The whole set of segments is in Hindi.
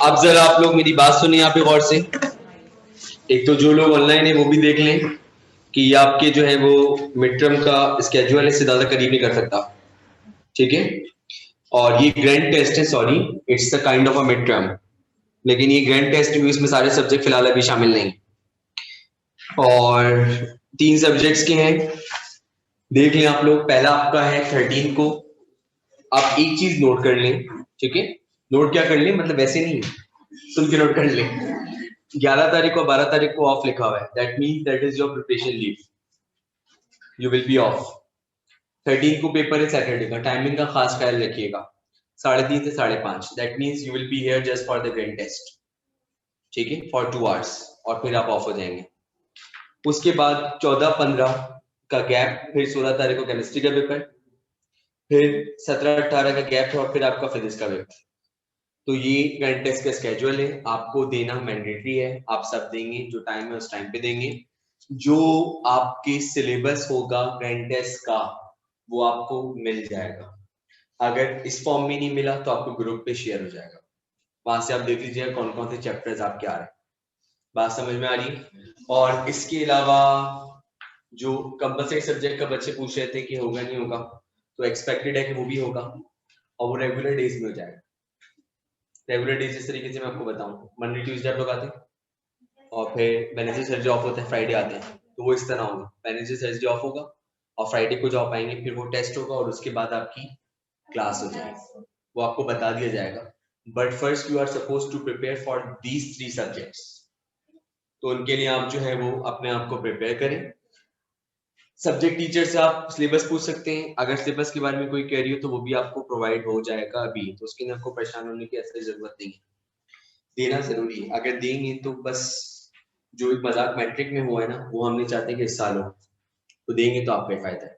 अब जरा आप लोग मेरी बात सुनिए यहाँ पे गौर से। एक तो जो लोग ऑनलाइन है वो भी देख लें कि ये आपके जो है वो मिड टर्म का स्केड्यूल इससे ज्यादा करीब नहीं कर सकता, ठीक है। और ये ग्रैंड टेस्ट है, sorry it's the kind of a mid term, लेकिन ये ग्रैंड टेस्ट भी इसमें सारे सब्जेक्ट फिलहाल अभी शामिल नहीं। और 3 सब्जेक्ट्स के हैं, देख लें आप लोग। पहला आपका है 13 को। आप एक चीज नोट कर लें, ठीक है। नोट क्या कर लें, मतलब वैसे नहीं सुन के नोट कर लें। 11 तारीख को 12 तारीख को ऑफ लिखा हुआ है, that means that is your preparation leave, you will B of. 13 को पेपर है सैटरडे का, टाइमिंग का खास ख्याल रखिएगा, 3:30 से 5:30, that means you will be here just for the grand test, ठीक है, फॉर 2 आवर्स, और फिर आप ऑफ हो जाएंगे। उसके बाद 14-15 का गैप, फिर 16 तारीख को केमिस्ट्री का पेपर, फिर 17-18 का गैप है, और फिर आपका फिजिक्स का पेपर। तो ये ग्रैंड टेस्ट का स्केड्यूल है, आपको देना मैंडेटरी है, आप सब देंगे, जो टाइम है उस टाइम पे देंगे। जो आपके सिलेबस होगा ग्रैंड टेस्ट का वो आपको मिल जाएगा, अगर इस फॉर्म में नहीं मिला तो आपको ग्रुप पे शेयर हो जाएगा, वहां से आप देख लीजिएगा कौन कौन से चैप्टर्स आपके आ रहे हैं। बात समझ में आ रही है? और इसके अलावा जो कंपलसरी सब्जेक्ट का बच्चे पूछ रहे थे कि होगा नहीं होगा, तो एक्सपेक्टेड है कि वो भी होगा, और वो रेगुलर डेज में हो जाएगा। रेगुलर डेज इस तरीके से मैं आपको बताऊं, मंडे ट्यूसडे आप लोग आते हैं, और फिर वेडनेसडे थर्सडे ऑफ होता है, फ्राइडे आते हैं, तो वो इस तरह होगा, वेडनेसडे थर्सडे ऑफ होगा, और फ्राइडे को जॉब आएंगे, फिर वो टेस्ट होगा, और उसके बाद आपकी क्लास हो जाएगी, वो आपको बता दिया जाएगा। But first you are suppose to prepare for these 3 subjects, तो उनके लिए आप जो है वो अपने आप को प्रिपेयर करें। सब्जेक्ट टीचर से आप सिलेबस पूछ सकते हैं, अगर सिलेबस के बारे में कोई क्वेरी हो तो वो भी आपको प्रोवाइड हो जाएगा अभी, तो उसके लिए आपको परेशान होने की ऐसी जरूरत नहीं है, देना जरूरी है। अगर देंगे तो बस जो एक मजाक मैट्रिक में हुआ है ना, वो हम नहीं चाहते कि इस साल हो, तो देंगे तो आपका फायदा है,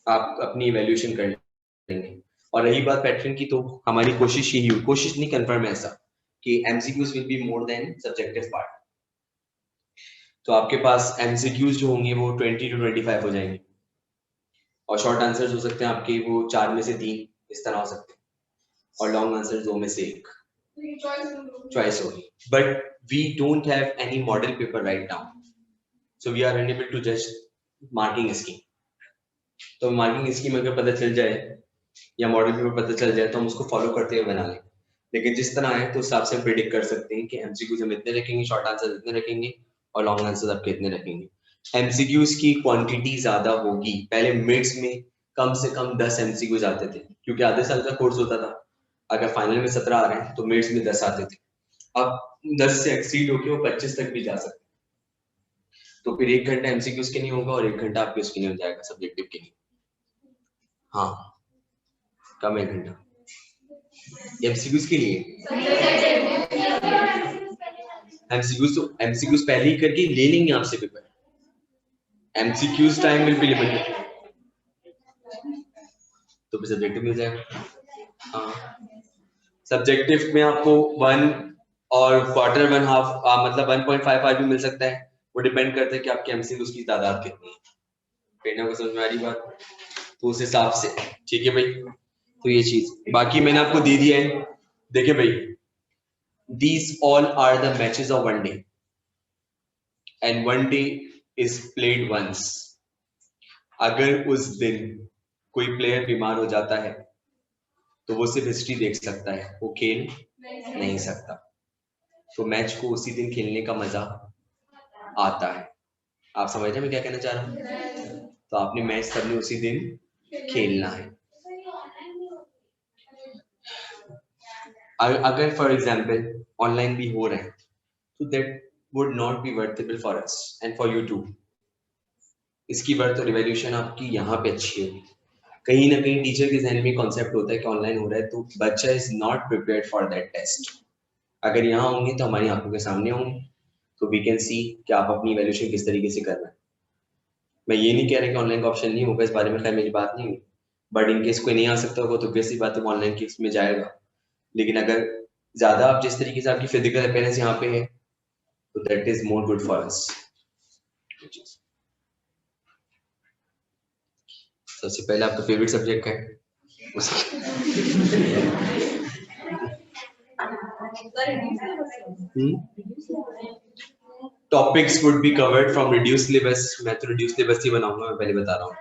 आप अपनी इवैल्यूएशन कर लेंगे। और रही बात पैटर्न की, तो हमारी कोशिश यही हुई, कोशिश नहीं कंफर्म है ऐसा, कि MCQs will be more than subjective part. तो आपके पास एमसीक्यूज जो होंगे वो 20 to 25 हो जाएंगे, और शॉर्ट आंसर्स हो सकते हैं आपके वो 4 में से 3 इस तरह हो सकते हैं, और लॉन्ग आंसर्स 2 में से 1 चॉइस होगी। But we don't have any model paper right now, so we are unable to जज मार्किंग स्कीम। तो मार्किंग स्कीम अगर पता चल जाए या मॉडल पेपर पता चल जाए तो हम उसको फॉलो करते हुए बना लें, लेकिन जिस तरह है तो उस हिसाब से हम प्रिडिक्ट कर सकते हैं कि एमसीक्यूज हम इतने रखेंगे, शॉर्ट आंसर इतने रखेंगे, और लॉन्ग आंसर आपके इतने रखेंगे। एमसीक्यूज की क्वांटिटी ज्यादा होगी, पहले मिड्स में कम से कम 10 एमसीक्यूज आते थे, क्योंकि आधे साल का कोर्स होता था, अगर फाइनल में 17 आ रहे हैं तो मिड्स में 10 आते थे, अब 10 से एक्सीड होकर वो 25 तक भी जा सकते, तो फिर 1 घंटा एमसीक्यूज के लिए होगा और 1 घंटा आपके उसके लिए हो जाएगा सब्जेक्टिव के लिए। हाँ, कम 1 घंटा एमसीक्यूज के लिए। एमसीक्यूज पहले ही करके ले लेंगे आपसे paper, MCQs time will be limited, तो फिर सब्जेक्टिव मिल जाएगा। हाँ, सब्जेक्टिव में आपको 1 और क्वार्टर 1 हाफ मतलब 1.55 भी मिल सकता है, वो डिपेंड करता है कि आपके एमसीक्यूज की तादाद कितनी है। कहने को समझ में आ रही बात, तो उस हिसाब से ठीक है भाई। तो ये चीज बाकी मैंने आपको दे दिया है, देखिए भाई, these all are the matches of one day and one day is played once। अगर उस दिन कोई प्लेयर बीमार हो जाता है तो वो सिर्फ हिस्ट्री देख सकता है, वो खेल नहीं सकता, तो मैच को उसी दिन खेलने का मजा आता है। आप समझ रहे हैं मैं क्या कहना चाह रहा हूँ? तो आपने मैच सबने उसी दिन खेलना है। अगर फॉर एग्जाम्पल ऑनलाइन भी हो रहे हैं तो that would not be worthable for us and for you too. इसकी वर्थ और रिवॉल्यूशन आपकी यहाँ पे अच्छी होगी। कहीं ना कहीं टीचर के जहन में कॉन्सेप्ट होता है कि ऑनलाइन हो रहा है तो बच्चा is not prepared for that test. अगर यहाँ होंगे तो हमारी आंखों के सामने होंगे, तो वी कैन सी कि आप अपनी वैल्यूएशन किस तरीके से कर रहे हैं। मैं ये नहीं कह रहा कि ऑनलाइन का ऑप्शन नहीं होगा, इस बारे में खैर मेरी बात नहीं हुई, बट इन केस कोई नहीं आ सकता होगा तो वैसी बात है ऑनलाइन के इसमें जाएगा। लेकिन अगर ज्यादा आप जिस तरीके से आपकी फिजिकल अपीयरेंस यहाँ पे है तो that is more good for us. सबसे पहले आपका फेवरेट सब्जेक्ट है topics would be covered from reduce syllabus. मैं तो रिड्यूस सिलेबस ही बनाऊंगा, मैं पहले बता रहा हूँ।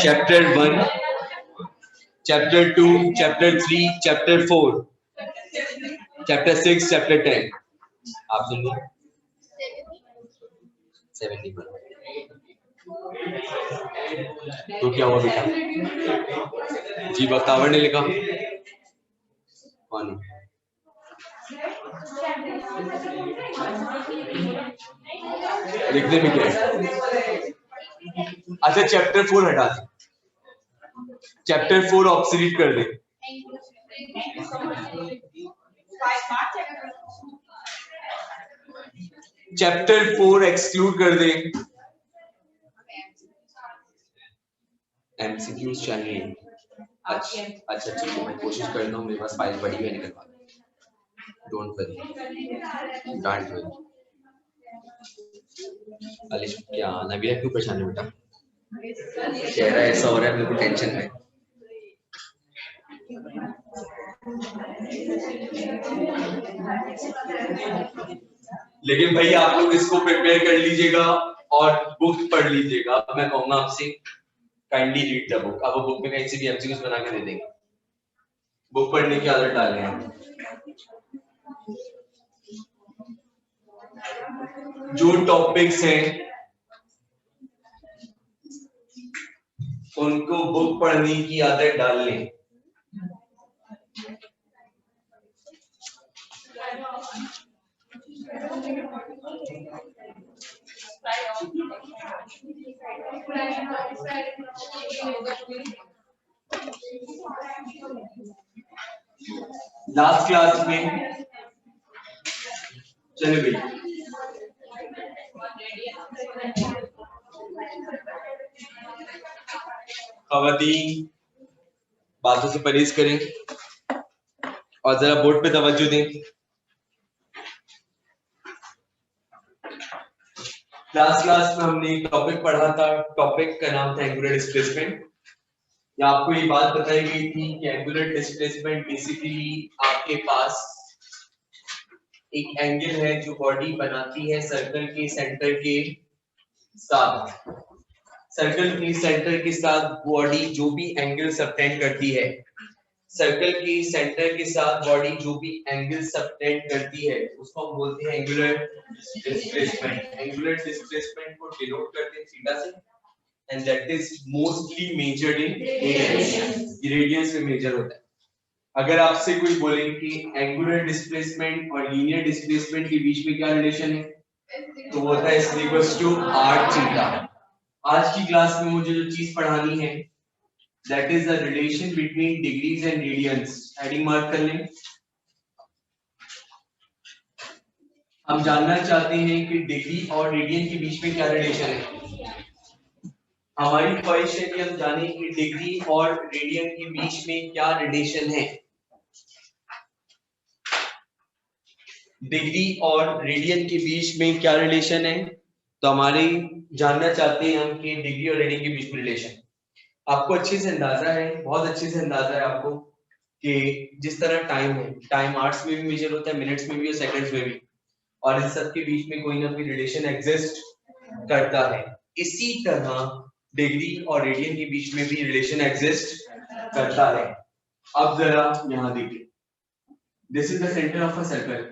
Chapter 1, Chapter 2, Chapter 3, Chapter 4, Chapter 6, Chapter 10। आप सुन लो। 71। तो क्या हुआ बेटा? जी बक्तावर ने लिखा कौन? लिखने में क्या है? अच्छा चैप्टर 4 हटा दे, चैप्टर 4 ऑब्सोलीट कर दे। चैप्टर 4 एक्सक्लूड कर दे। एमसीक्यूज चाहिए। अच्छा ठीक है, मैं कोशिश करता हूँ, मेरे पास फाइल पड़ी हुई है, निकलवा। Don't worry, don't worry. अलिश क्या नबीला क्यों परेशान है बेटा? चेहरा ऐसा हो रहा है, बिल्कुल टेंशन में। लेकिन भाई आप लोग इसको प्रिपेयर कर लीजिएगा और बुक पढ़ लीजिएगा। मैं कहूंगा आपसे काइंडली रीड द बुक। अब बुक में कहीं से भी एमसीक्यूज बना के दे देंगे, बुक पढ़ने की आदत डाल रहे हैं। जो टॉपिक्स हैं उनको बुक पढ़ने की आदत डाल लें। लास्ट क्लास में चले भाई खवातीन बातों से परहेज करें और जरा बोर्ड पे तवज्जो दें। क्लास में हमने एक टॉपिक पढ़ा था, टॉपिक का नाम था एंगुलर डिस्प्लेसमेंट। या आपको ये बात बताई गई थी कि एंगुलर डिस्प्लेसमेंट बेसिकली आपके पास एक एंगल है जो बॉडी बनाती है सर्कल के सेंटर के साथ। सर्कल के सेंटर के साथ बॉडी जो भी एंगल सबटेंड करती है, सर्कल के सेंटर के साथ बॉडी जो भी एंगल सबटेंड करती है उसको हम बोलते हैं एंगुलर डिस्प्लेसमेंट। एंगुलर डिस्प्लेसमेंट को डिनोट करते हैं थीटा से and that is mostly measured in radians। Radians में मेजर होता है। अगर आपसे कोई बोले कि एंगुलर डिस्प्लेसमेंट और लीनियर डिस्प्लेसमेंट के बीच में क्या रिलेशन है, तो वो होता है इक्वल्स टू r थीटा। आज की क्लास में मुझे जो चीज पढ़ानी है that is the relation between degrees and radians। Heading mark कर लें। हम जानना चाहते हैं कि डिग्री और रेडियन के बीच में क्या रिलेशन है। हमारी ख्वाहिश है कि हम जानें कि डिग्री और रेडियन के बीच में क्या रिलेशन है। डिग्री और रेडियन के बीच में क्या रिलेशन है, तो हमारे जानना चाहते हैं हम कि डिग्री और रेडियन के बीच में रिलेशन। आपको अच्छे से अंदाजा है, बहुत अच्छे से अंदाजा है आपको कि जिस तरह टाइम है, टाइम आवर्स में भी मेजर होता है, मिनट्स में भी और सेकंड्स में भी, और इस सब के बीच में कोई ना कोई रिलेशन एग्जिस्ट करता है। इसी तरह डिग्री और रेडियन के बीच में भी रिलेशन एग्जिस्ट करता है। अब जरा यहां देखिए, this is the centre of a circle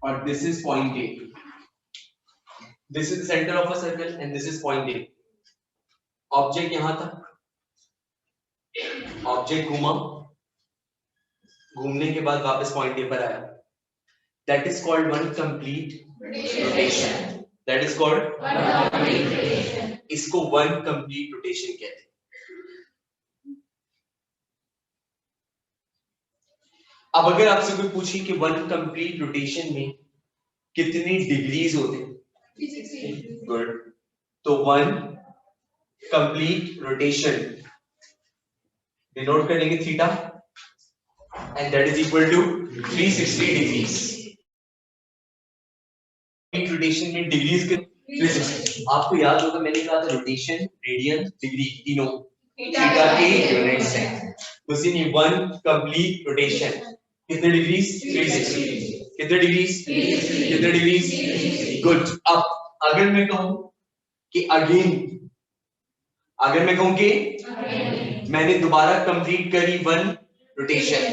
और this is point A. This is the centre of a circle and this is point A. Object यहां था, ऑब्जेक्ट घूमा, घूमने के बाद वापस पॉइंट ए पर आया। That is called one complete rotation. That is called one complete rotation. इसको वन कंप्लीट रोटेशन कहते हैं। अब अगर आपसे कोई पूछे कि वन कंप्लीट रोटेशन में कितनी डिग्रीज होते हैं, गुड, तो वन कंप्लीट रोटेशन डिनोट करेंगे theta and that is equal to 360 degrees. Rotation में डिग्रीज के 360, आपको याद होगा मैंने कहा था रोटेशन रेडियन डिग्री तीनों थीटा के यूनिट्स हैं। उसी में वन कंप्लीट रोटेशन कितने डिग्रीज, 360। कितने डिग्रीज, कितने डिग्रीज, गुड। अब अगर मैं कहूं कि अगेन, अगर मैं कहूं कि मैंने दोबारा कंप्लीट करी वन रोटेशन,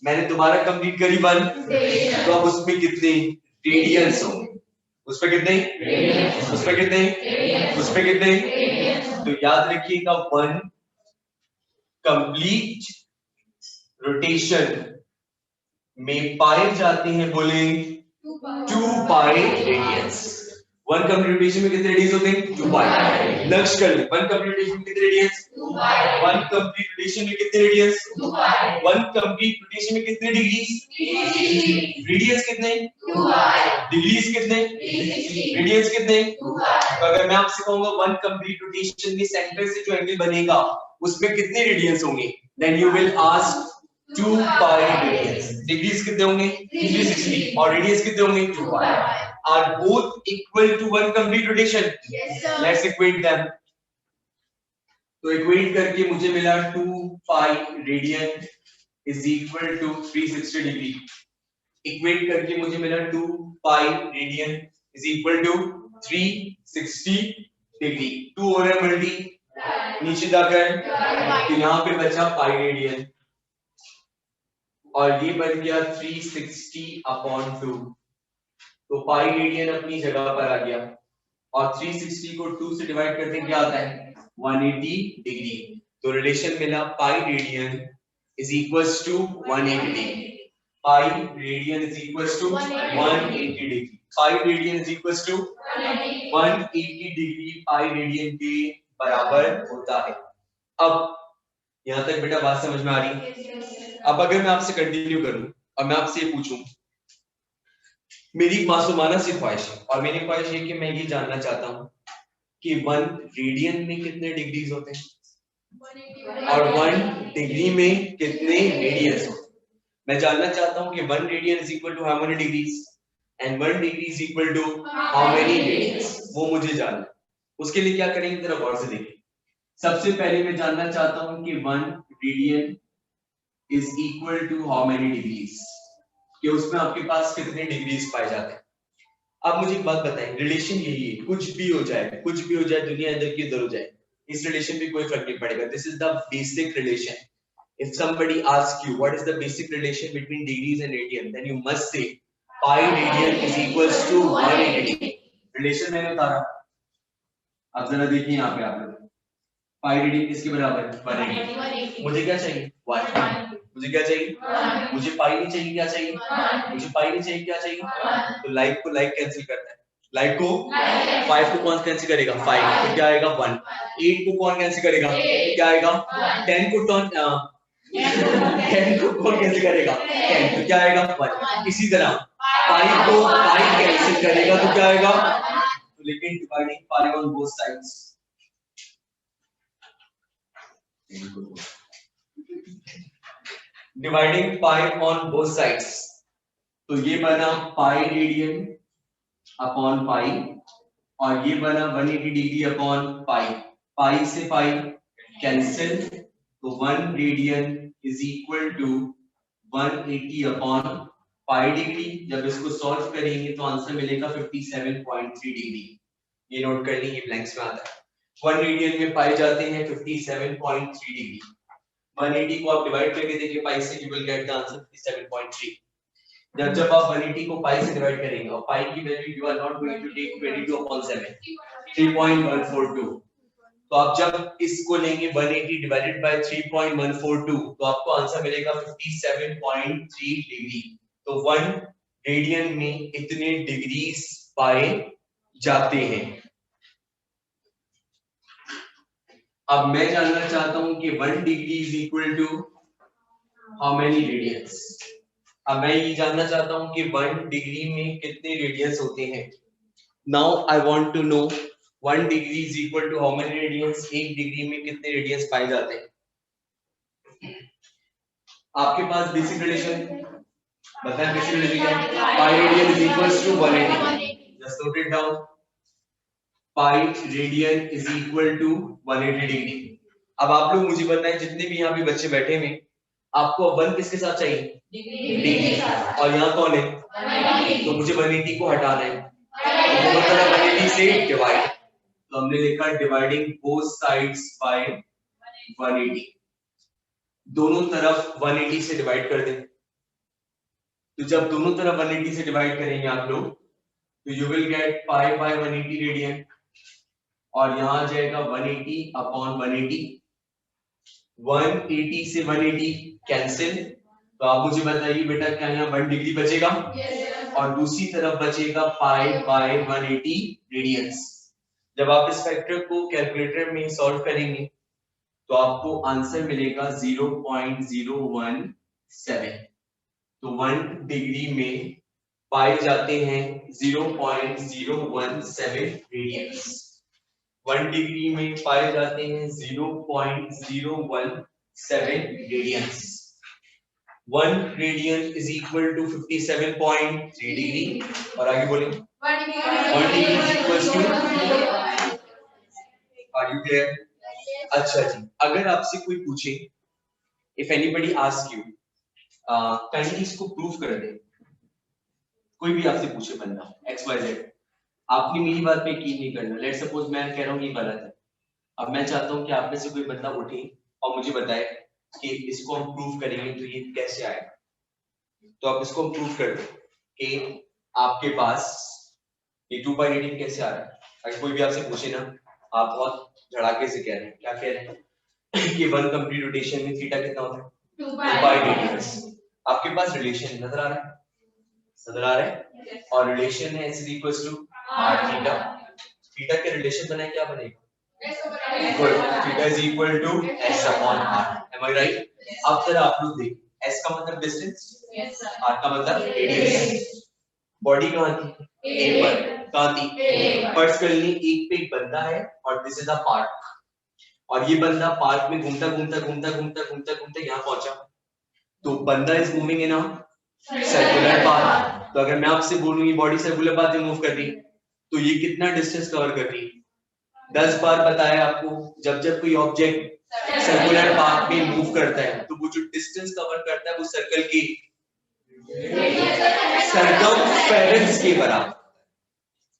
मैंने दोबारा कंप्लीट करी वन, तो अब उसमें कितने रेडियंस होंगे, उस पे कितने, उस पे कितने, उस पे कितने, तो याद रखिएगा वन कंप्लीट रोटेशन में पाए जाते हैं बोले 2 pi radiance. One complete rotation में कितने रेडियंस होते हैं, 2 पाई। लक्ष्य कर ले, वन कंप्लीट रोटेशन में कितने रेडियंस, 2 पाई। वन कंप्लीट रोटेशन में कितने रेडियंस, 2 पाई। वन कंप्लीट रोटेशन में कितने डिग्रीज, रेडियंस कितने, 2 पाई। डिग्रीज कितने, रेडियंस कितने, 2 पाई। तो अगर मैं आपसे कहूंगा वन कंप्लीट रोटेशन के सेंटर से जो एंगल बनेगा उसमें कितने रेडियंस होंगे, then you will ask 2 pi radians. Degrees कितने होंगे, 360, और रेडियंस कितने होंगे, 2 पाई। Are both equal to one complete rotation? Yes, sir. Let's equate them. तो equate करके मुझे मिला 2 pi radian is equal to 360 degree. equate करके मुझे मिला 2 pi radian is equal to 360 degree. 2 हो रहा है मल्टी, नीचे जाकर तो यहाँ पे बचा पाई रेडियन और ये बन गया 360/2। तो पाई रेडियन अपनी जगह पर आ गया और 360 को 2 से डिवाइड करते क्या आता है, 180 डिग्री। तो रिलेशन मिला pi radian is equals to 180 degree. Pi radian is equals to 180 degree. Pi radian is equals to 180 degree pi radian के बराबर होता है। अब यहां तक बेटा बात समझ में आ रही है? अब अगर मैं आपसे कंटिन्यू करूं और मैं आपसे ये पूछूं, मेरी मासूमाना सी ख्वाहिश है और मेरी ख्वाहिश है कि मैं ये जानना चाहता हूं कि 1 रेडियन में कितने डिग्रीज होते हैं और 1 डिग्री में कितने रेडियंस होते हैं। मैं जानना चाहता हूं कि 1 radian is equal to how many degrees and 1 degree is equal to how many radians, वो मुझे जानना है। उसके लिए क्या करेंगे, जरा गौर से देखिए। सबसे पहले मैं जानना चाहता हूं कि 1 radian is equal to how many degrees, कि उसमें आपके पास कितने डिग्रीज पाए जाते हैं। आप मुझे एक बात बताएं, रिलेशन यही है, कुछ भी हो जाए, कुछ भी हो जाए, दुनिया इधर की उधर हो जाए, इस रिलेशन पे कोई फर्क नहीं पड़ेगा। This is the basic relation. If somebody asks you what is the basic relation between degrees and radian, then you must say pi radian is equals to 180। Relation मैंने उतारा, अब जरा देखिए यहाँ पे आप लोग, पाई रेडियन किसके बराबर है, 180। मुझे क्या चाहिए, 1। मुझे क्या चाहिए, मुझे पाई नहीं चाहिए, क्या चाहिए, मुझे पाई नहीं चाहिए, क्या चाहिए, तो लाइक को लाइक कैंसिल करता है, लाइक को 5 को कौन कैंसिल करेगा, 5, तो क्या आएगा 1। 8 को कौन कैंसिल करेगा, क्या आएगा 10 को 10 को कौन कैंसिल करेगा, 10, तो क्या आएगा 1। इसी तरह पाई को पाई कैंसिल करेगा तो क्या आएगा, लेकिन dividing pi on both sides, dividing pi on both sides, तो ये बना पाई रेडियन अपॉन पाई और ये बना 180 डिग्री अपॉन पाई। पाई से पाई कैंसिल, तो 1 radian is equal to 180 upon pi degree. जब इसको सॉल्व करेंगे तो आंसर मिलेगा 57.3 डिग्री। ये नोट कर लीजिए, ब्लैंक्स में आता है। 1 रेडियन में पाए जाते हैं 57.3 डिग्री। 180 को आप डिवाइड करके देखिए पाई से, you will get the answer 57.3। जब आप 180 को पाई से डिवाइड करेंगे और पाई की value you are not going to take 22/7, 3.142, तो आप जब इसको लेंगे 180 डिवाइडेड बाय 3.142 तो आपको आंसर मिलेगा 57.3 डिग्री। तो 1 रेडियन में इतने डिग्रीज पाए जाते हैं। अब मैं जानना चाहता हूं कि 1 degree is equal to how many radians. अब मैं ये जानना चाहता हूं कि 1 डिग्री में कितने रेडियंस होते हैं। Now I want to know 1 degree is equal to how many radians. 1 degree में कितने रेडियंस पाए जाते हैं। आपके पास बेसिक रिलेशन बताएं, बेसिक रिलेशन क्या है। Pi radian is equals to 180। Just note it down, pi radian is equal to 180 degree. अब आप लोग मुझे बताएं, जितने भी यहाँ पे बच्चे बैठे हैं, आपको 1 किसके साथ चाहिए, डिग्री, और यहाँ कौन है, तो मुझे 180 को हटाना है, तो मतलब 180 से डिवाइड, तो हमने लिखा डिवाइडिंग बोथ साइड्स बाय 180। दोनों तरफ 180 से डिवाइड कर दें। तो जब दोनों तरफ 180 से डिवाइड करेंगे आप लोग, तो you will get pi by 180 radian, और यहां आ जाएगा 180 अपॉन 180। 180 से 180 कैंसिल, तो आप मुझे बताइए बेटा क्या यहाँ 1 डिग्री बचेगा, और दूसरी तरफ बचेगा पाई बाय 180 रेडियंस। जब आप इस फैक्टर को कैलकुलेटर में सॉल्व करेंगे तो आपको आंसर मिलेगा 0.017। तो 1 डिग्री में पाए जाते हैं 0.017 रेडियंस। 1 डिग्री में पाए जाते हैं 0.017 radians. 1 radian is equal to 57.3 degree, और आगे बोलें 1 degree is equal to, are you clear. अच्छा जी, अगर आपसे कोई पूछे, if anybody ask you kindly इसको प्रूफ कर दे, कोई भी आपसे पूछे बंदा XYZ, आपने मेरी बात पे यकीन नहीं करना। लेट्स सपोज मैं कह रहा हूँ ये गलत है। अब मैं चाहता हूँ कि आप में से कोई बंदा उठे और मुझे बताए कि इसको हम प्रूफ करेंगे तो ये कैसे आएगा। तो आप इसको प्रूफ कर दो कि आपके पास ये 2 बाई रेडियन कैसे आ रहा है। अगर कोई भी आपसे पूछे ना, आप बहुत धड़ाके से कह रहे हैं, क्या कह रहे हैं कि 1 कंप्लीट रोटेशन में थीटा कितना होता है, 2 बाई रेडियन। आपके पास रिलेशन नजर आ रहा है, नजर आ रहा है, और रिलेशन है s equals to r theta. Theta के रिलेशन बनाए क्या बनेगा, theta is equal to s upon r। Am I right. अब जरा आप लोग देखिए, s का मतलब डिस्टेंस, r का मतलब रेडियस। बॉडी कहां थी, a पर, कहां थी, फर्स्ट कर ली, एक पे एक बंदा है और दिस इज द पार्क, और ये बंदा पार्क में घूमता घूमता घूमता घूमता घूमता घूमता यहाँ पहुंचा। तो बंदा is moving in a circular path. तो अगर मैं आपसे बोलूं ये बॉडी सर्कुलर पाथ में मूव कर रही, तो ये कितना डिस्टेंस कवर कर रही है। 10 बार बताया आपको, जब जब कोई ऑब्जेक्ट सर्कुलर पाथ में मूव करता है तो वो जो डिस्टेंस कवर करता है वो सर्कल की सर्कमफेरेंस के बराबर।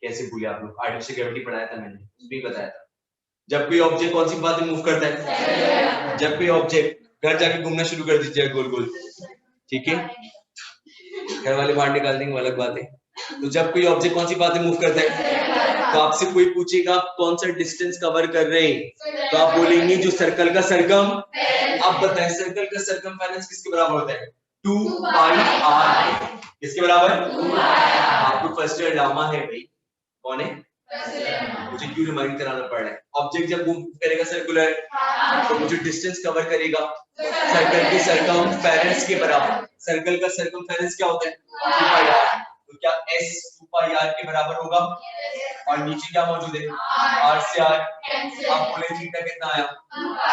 कैसे भूले आप लोग, आर्टिफिशियल ग्रेविटी पढ़ाया था मैंने, भी बताया था। जब कोई ऑब्जेक्ट कौन सी पाथ में मूव करता है, जब कोई ऑब्जेक्ट, घर जाके घूमना शुरू कर दीजिए गोल गोल, ठीक है, घर वाले बाहर निकाल देंगे अलग बात है। तो जब कोई ऑब्जेक्ट कौन सी पाथ में मूव करता है, तो आपसे कोई पूछेगा आप कौन सा डिस्टेंस कवर कर रहे हैं, तो आप बोलेंगे जो सर्कल का सरकम। आप बताएं सर्कल का सरकमफेरेंस किसके बराबर होता है, 2 पाई r। किसके बराबर, आपको फर्स्ट ईयर ड्रामा है भाई, कौन है, मुझे क्यों रिमाइंड कराना पड़ रहा है। ऑब्जेक्ट जब मूव करेगा सर्कुलर, तो मुझे डिस्टेंस कवर करेगा सर्कल के सरकमफेरेंस के बराबर। सर्कल का सरकमफेरेंस क्या होता है, 2 पाई r। तो क्या s 2 पाई r के बराबर होगा, और नीचे क्या मौजूद है, r से r। आप बोले थीटा कितना आया,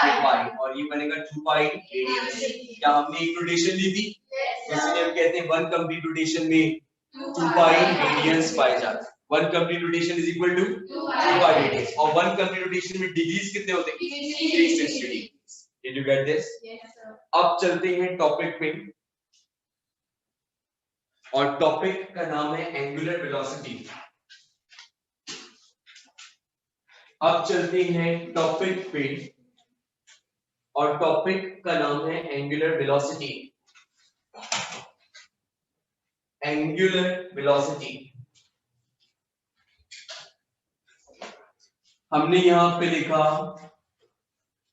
2 पाई, और ये बनेगा 2 पाई रेडियन। क्या हमने एक रोटेशन ली थी, तो इसलिए हम कहते हैं 1 कंप्लीट रोटेशन में 2 पाई रेडियंस पाए जाते हैं। 1 complete rotation is equal to 2 pi radians, और 1 कंप्लीट रोटेशन में डिग्रीज कितने होते हैं, 360 degree. Did you get this. अब चलते हैं टॉपिक पे, और टॉपिक का नाम है एंगुलर वेलोसिटी। अब चलते हैं टॉपिक पे, और टॉपिक का नाम है एंगुलर वेलोसिटी। एंगुलर वेलोसिटी हमने यहां पे लिखा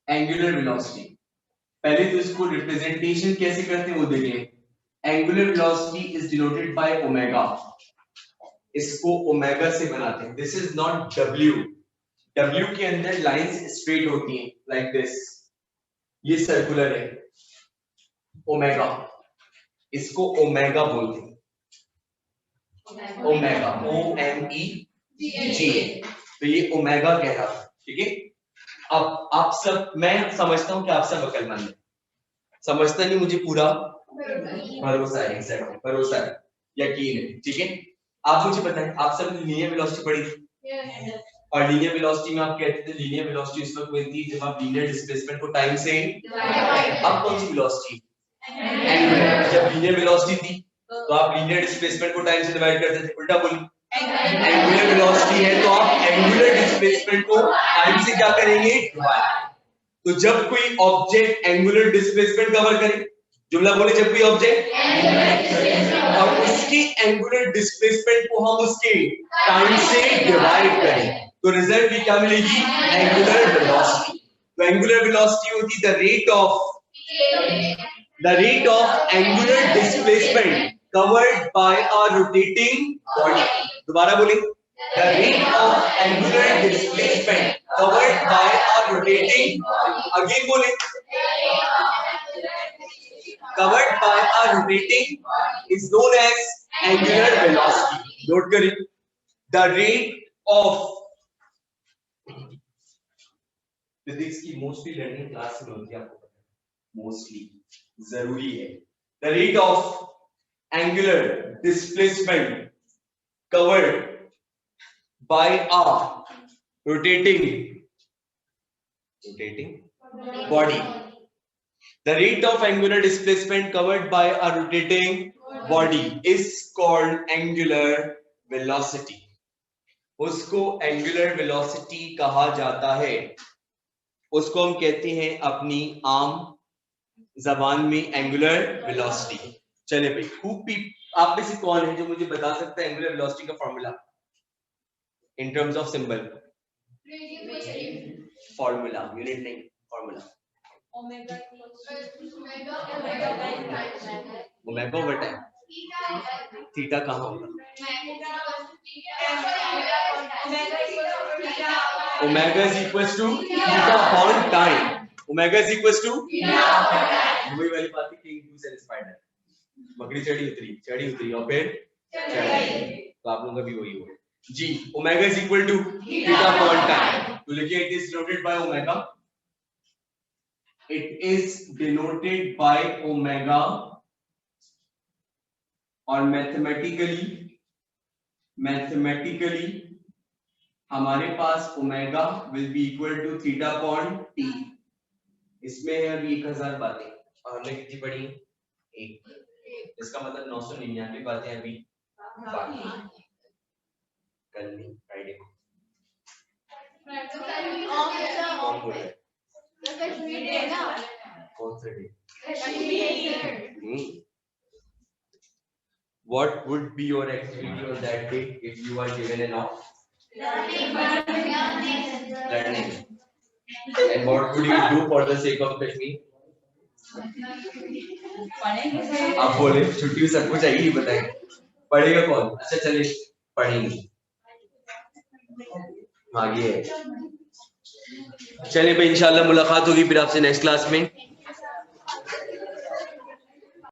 एंगुलर वेलोसिटी। पहले तो इसको रिप्रेजेंटेशन कैसे करते हैं वो देखें। Angular velocity is denoted by omega, इसको ओमेगा से बनाते हैं। This is not W, W के अंदर लाइंस स्ट्रेट होती हैं लाइक दिस, ये सर्कुलर है ओमेगा, इसको ओमेगा बोलते हैं, ओमेगा OMEGA, तो ये ओमेगा कह रहा था, ठीक है। अब आप सब, मैं समझता हूं कि आप सब अक्लमंद हैं, समझता नहीं, मुझे पूरा भरोसा है, एग्जैक्टली भरोसा है, यकीन है, ठीक है। आप मुझे बताएं, आप सब लीनियर वेलोसिटी पढ़ी थी, और लीनियर वेलोसिटी में आप कहते थे लीनियर वेलोसिटी उस वक्त मिलती है जब आप लीनियर डिस्प्लेसमेंट को टाइम से, अब कौन सी वेलोसिटी, एंगुलर। जब लीनियर वेलोसिटी थी तो आप लीनियर डिस्प्लेसमेंट को टाइम से डिवाइड करते थे, उल्टा बोली, एंगुलर वेलोसिटी है तो आप एंगुलर डिस्प्लेसमेंट को टाइम से क्या करेंगे, डिवाइड। तो जब कोई ऑब्जेक्ट एंगुलर डिस्प्लेसमेंट कवर करे, जुमला बोले, जब कोई ऑब्जेक्ट और उसकी एंगुलर डिस्प्लेसमेंट को हम उसके टाइम से डिवाइड करें तो रिजल्ट भी क्या मिलेगी, एंगुलर वेलोसिटी। तो एंगुलर वेलोसिटी होती the rate of angular displacement covered by a rotating body. दोबारा बोले, the rate of angular displacement covered by a rotating, again बोले, covered by a rotating is known as angular velocity. Note करें, the rate of फिजिक्स की मोस्टली लर्निंग क्लास में होती है, आपको पता है, मोस्टली जरूरी है। The rate of angular displacement covered by a rotating body. The rate of angular displacement covered by a rotating body is called angular velocity. उसको angular velocity कहा जाता है, उसको हम कहते हैं अपनी आम जबान में angular velocity। चले भाई, आप में से कौन है जो मुझे बता सकता है angular velocity का formula in terms of symbol? Formula, unit नहीं, formula. Omega over time, theta कहाँ होगा, omega is equals to theta upon time, omega is equals to वही वाली बात है कि टू सेटिस्फाइड है, बकरी चढ़ी उतरी और फिर चढ़ी, तो आप लोगों का भी वही होगा जी। Omega is equal to theta upon time, तो लिखिए it is denoted by omega, it is denoted by omega, और मैथमेटिकली हमारे पास omega will be equal to theta upon T. इसमें है अभी 1000 बातें और हमने कितनी पढ़ी, एक, इसका मतलब 999 बातें अभी बाकी, कल नहीं, फ्राइडे को। कौन बोल रहा है, कौन सा day? What would be your activity on that day if you are given an off? Learning. And what would you do for the sake of technique? आप बोले छुट्टी में सबको चाहिए, बताइए पढ़ेगा कौन? अच्छा चलिए पढ़ेंगे, आगे है। चलिए भाई, इंशाल्लाह मुलाकात होगी फिर आपसे नेक्स्ट क्लास में।